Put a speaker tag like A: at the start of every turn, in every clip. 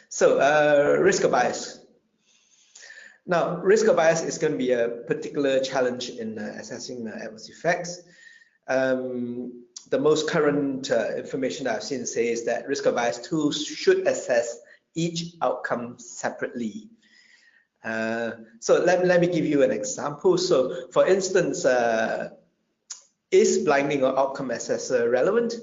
A: So risk of bias. Now, risk of bias is going to be a particular challenge in assessing adverse effects. The most current information that I've seen says that risk of bias tools should assess each outcome separately. So let me give you an example. So for instance, is blinding or outcome assessor relevant?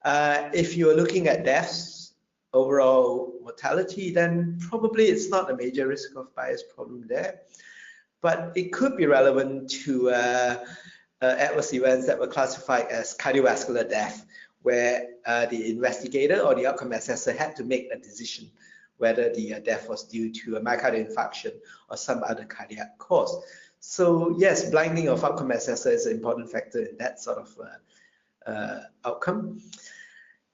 A: If you're looking at deaths, overall mortality, then probably it's not a major risk of bias problem there. But it could be relevant to adverse events that were classified as cardiovascular death, where the investigator or the outcome assessor had to make a decision whether the death was due to a myocardial infarction or some other cardiac cause. So yes, blinding of outcome assessor is an important factor in that sort of outcome.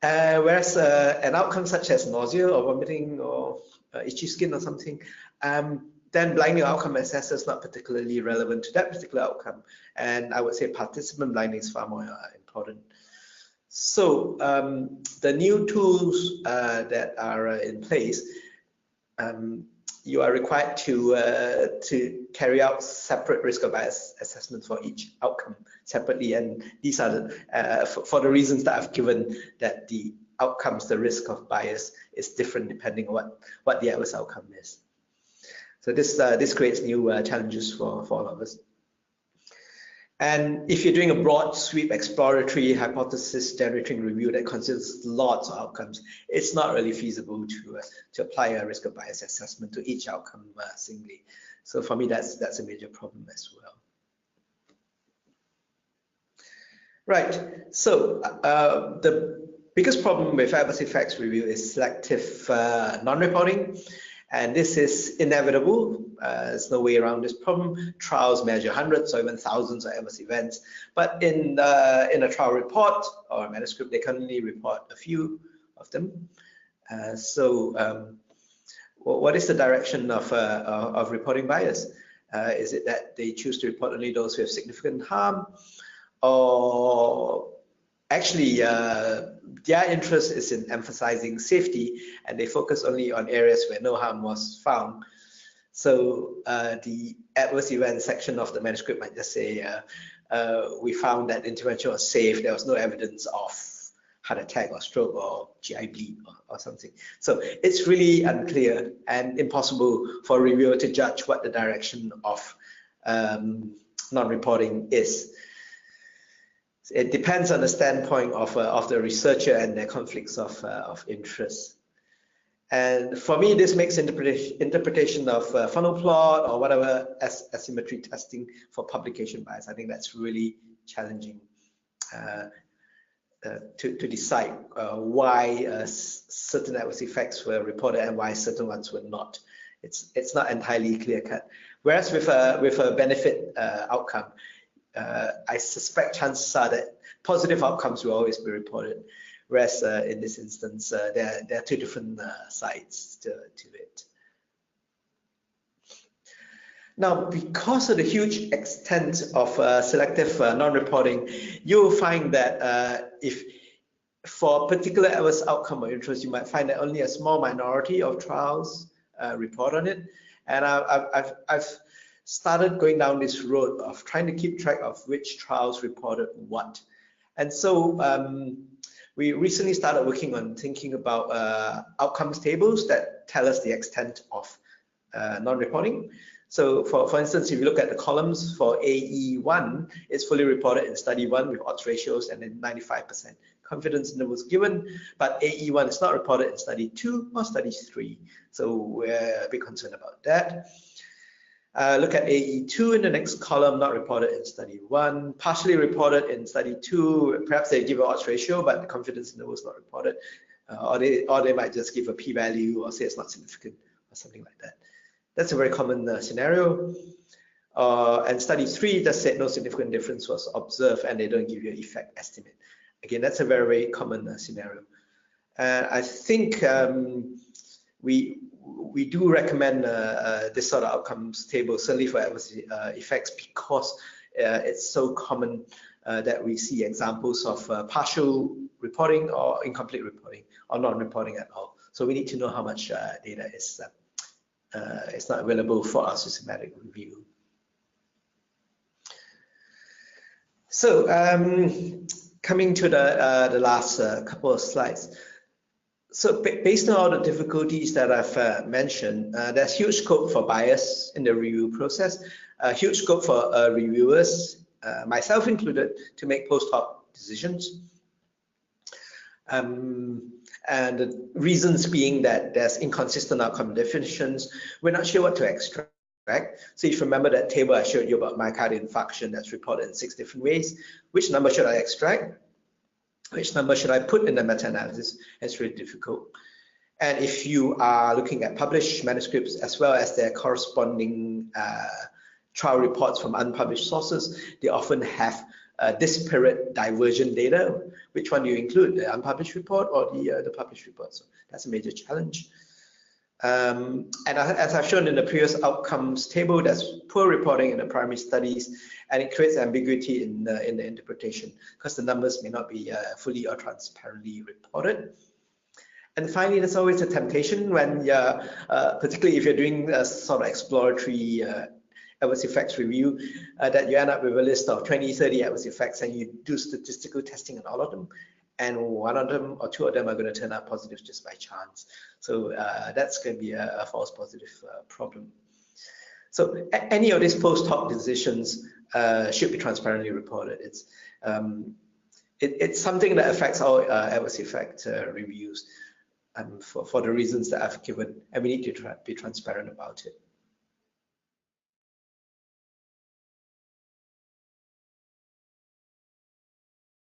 A: Whereas an outcome such as nausea or vomiting or itchy skin or something, then blinding outcome assessor is not particularly relevant to that particular outcome. And I would say participant blinding is far more important. So the new tools that are in place, you are required to carry out separate risk of bias assessments for each outcome separately, and these are for the reasons that I've given, that the outcomes, the risk of bias is different depending on what the adverse outcome is. So this creates new challenges for all of us. And if you're doing a broad sweep exploratory hypothesis generating review that considers lots of outcomes, it's not really feasible to apply a risk of bias assessment to each outcome singly. So for me, that's a major problem as well. Right. So the biggest problem with adverse effects review is selective non-reporting. And this is inevitable. There's no way around this problem. Trials measure hundreds or even thousands of adverse events, but in a trial report or a manuscript, they can only report a few of them. What is the direction of reporting bias? Is it that they choose to report only those who have significant harm, or actually their interest is in emphasizing safety and they focus only on areas where no harm was found? So the adverse event section of the manuscript might just say, we found that the intervention was safe, there was no evidence of heart attack or stroke or GI bleed or something. So it's really unclear and impossible for a reviewer to judge what the direction of non-reporting is. It depends on the standpoint of the researcher and their conflicts of interest. And for me, this makes interpretation of funnel plot or whatever asymmetry testing for publication bias. I think that's really challenging to decide why certain adverse effects were reported and why certain ones were not. It's not entirely clear cut. Whereas with a benefit outcome, I suspect chances are that positive outcomes will always be reported, whereas in this instance, there are two different sides to it. Now, because of the huge extent of selective non-reporting, you will find that if for a particular adverse outcome or interest, you might find that only a small minority of trials report on it. And I've started going down this road of trying to keep track of which trials reported what. And so we recently started working on thinking about outcomes tables that tell us the extent of non-reporting. So for instance, if you look at the columns for AE1, it's fully reported in study 1 with odds ratios and then 95% confidence intervals given, but AE1 is not reported in study 2 or study 3. So we're a bit concerned about that. Look at AE2 in the next column, not reported in study 1, partially reported in study 2. Perhaps they give an odds ratio, but the confidence interval is not reported, or they might just give a p-value or say it's not significant or something like that. That's a very common scenario. And study 3 just said no significant difference was observed, and they don't give you an effect estimate. Again, that's a very, very common scenario. I think we do recommend this sort of outcomes table, certainly for adverse effects, because it's so common that we see examples of partial reporting or incomplete reporting or non-reporting at all. So we need to know how much data is not available for our systematic review. So coming to the last couple of slides. So based on all the difficulties that I've mentioned, there's huge scope for bias in the review process, huge scope for reviewers, myself included, to make post-hoc decisions. And the reasons being that there's inconsistent outcome definitions. We're not sure what to extract. So if you remember that table I showed you about myocardial infarction that's reported in 6 different ways, which number should I extract? Which number should I put in the meta-analysis? It's really difficult. And if you are looking at published manuscripts as well as their corresponding trial reports from unpublished sources, they often have disparate divergent data. Which one do you include, the unpublished report or the published report? So that's a major challenge. And as I've shown in the previous outcomes table, there's poor reporting in the primary studies, and it creates ambiguity in the interpretation because the numbers may not be fully or transparently reported. And finally, there's always a temptation when, particularly if you're doing a sort of exploratory adverse effects review, that you end up with a list of 20, 30 adverse effects, and you do statistical testing on all of them, and one of them or 2 of them are going to turn out positive just by chance. So that's going to be a false positive problem. So any of these post-hoc decisions should be transparently reported. It's something that affects all adverse effect reviews for the reasons that I've given, and we need to be transparent about it.